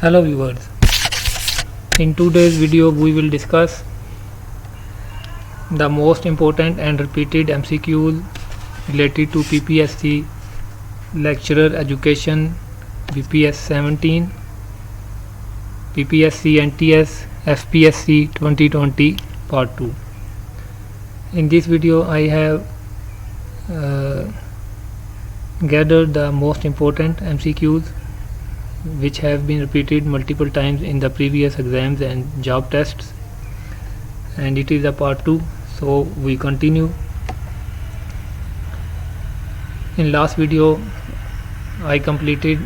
Hello viewers, in today's video we will discuss the most important and repeated MCQs related to PPSC Lecturer Education BPS 17, PPSC NTS FPSC 2020 Part 2. In this video I have gathered the most important MCQs which have been repeated multiple times in the previous exams and job tests, and it is a part 2, so we continue. In last video I completed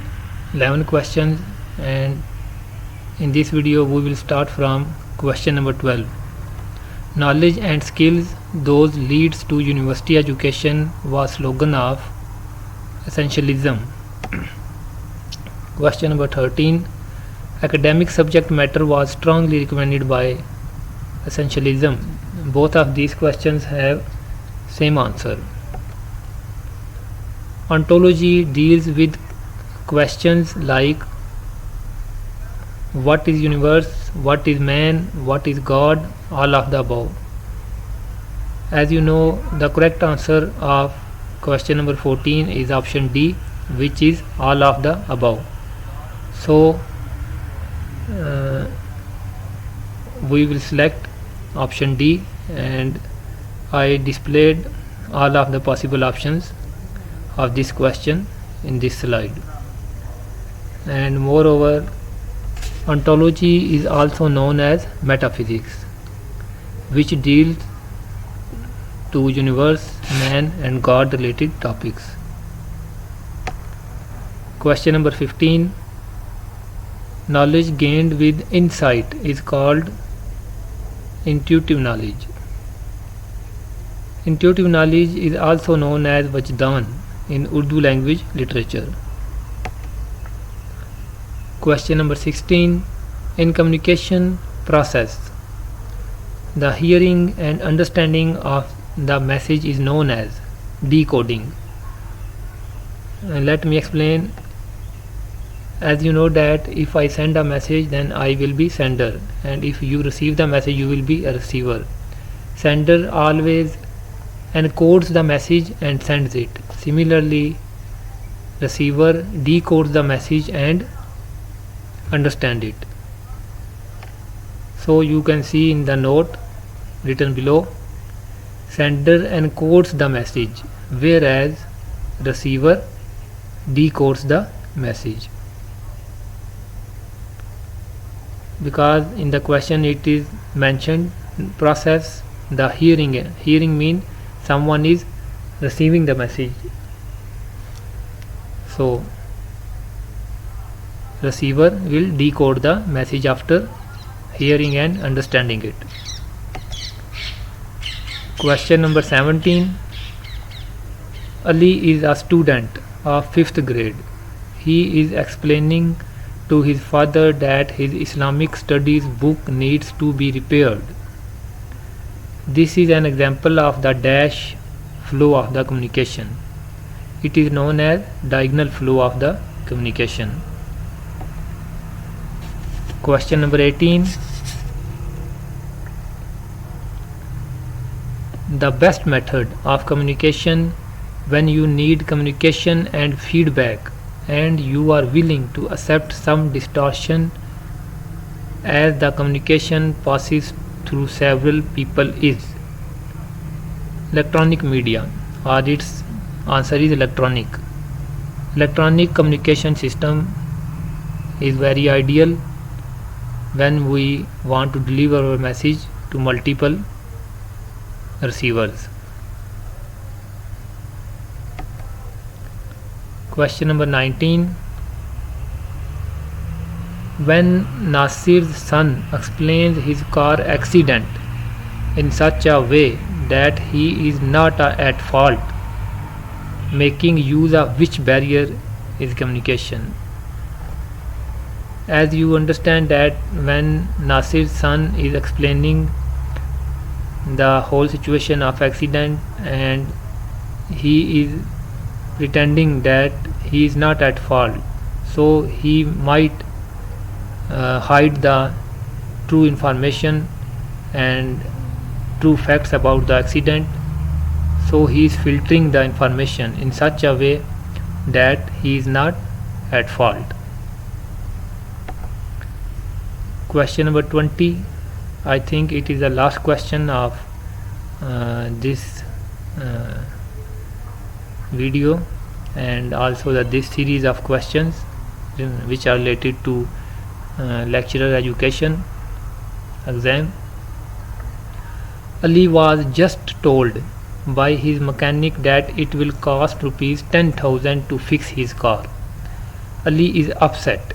11 questions, and in this video we will start from question number 12. Knowledge and skills, those leads to university education, was slogan of essentialism. Question number 13. Academic subject matter was strongly recommended by essentialism. Both of these questions have same answer. Ontology deals with questions like what is universe, what is man, what is God, all of the above. As you know, the correct answer of question number 14 is option D, which is all of the above. So we will select option D, and I displayed all of the possible options of this question in this slide. And moreover, ontology is also known as metaphysics, which deals to universe, man and God related topics. Question number 15. Knowledge gained with insight is called intuitive knowledge. Intuitive knowledge is also known as Wajdan in Urdu language literature. Question number 16. In communication process, the hearing and understanding of the message is known as decoding. Let me explain. As you know that if I send a message, then I will be sender, and if you receive the message, you will be a receiver. Sender always encodes the message and sends it. Similarly, receiver decodes the message and understand it. So you can see in the note written below, sender encodes the message, whereas receiver decodes the message. Because in the question it is mentioned process the hearing means someone is receiving the message, so receiver will decode the message after hearing and understanding it. Question number 17. Ali is a student of 5th grade. He is explaining to his father that his Islamic studies book needs to be repaired. This is an example of the dash flow of the communication. It is known as diagonal flow of the communication. Question number 18. The best method of communication when you need communication and feedback and you are willing to accept some distortion as the communication passes through several people is electronic media, or its answer is electronic. Electronic communication system is very ideal when we want to deliver our message to multiple receivers. Question number 19. When Nasir's son explains his car accident in such a way that he is not at fault, making use of which barrier is communication? As you understand that when Nasir's son is explaining the whole situation of accident and he is pretending that he is not at fault, so he might hide the true information and true facts about the accident, so he is filtering the information in such a way that he is not at fault. Question number 20. I think it is the last question of this video, and also this series of questions which are related to lecturer education exam. Ali was just told by his mechanic that it will cost rupees 10,000 to fix his car. Ali is upset.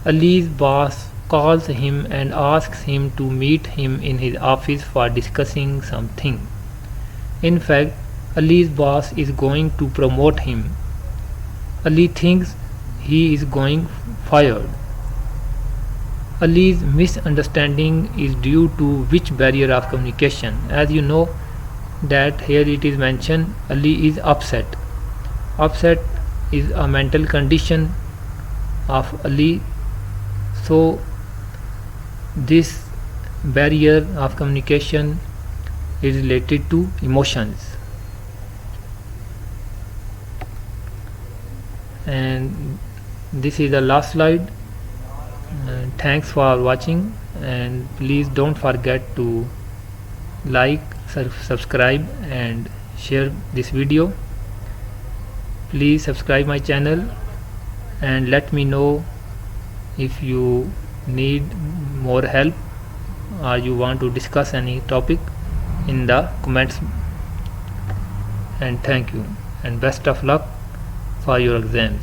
Ali's boss calls him and asks him to meet him in his office for discussing something. In fact, Ali's boss is going to promote him. Ali thinks he is going fired. Ali's misunderstanding is due to which barrier of communication? As you know that here it is mentioned Ali is upset. Upset is a mental condition of Ali, so this barrier of communication is related to emotions. And this is the last slide. Thanks for watching, and please don't forget to like, subscribe and share this video. Please subscribe my channel and let me know if you need more help or you want to discuss any topic in the comments. And thank you and best of luck for your exams.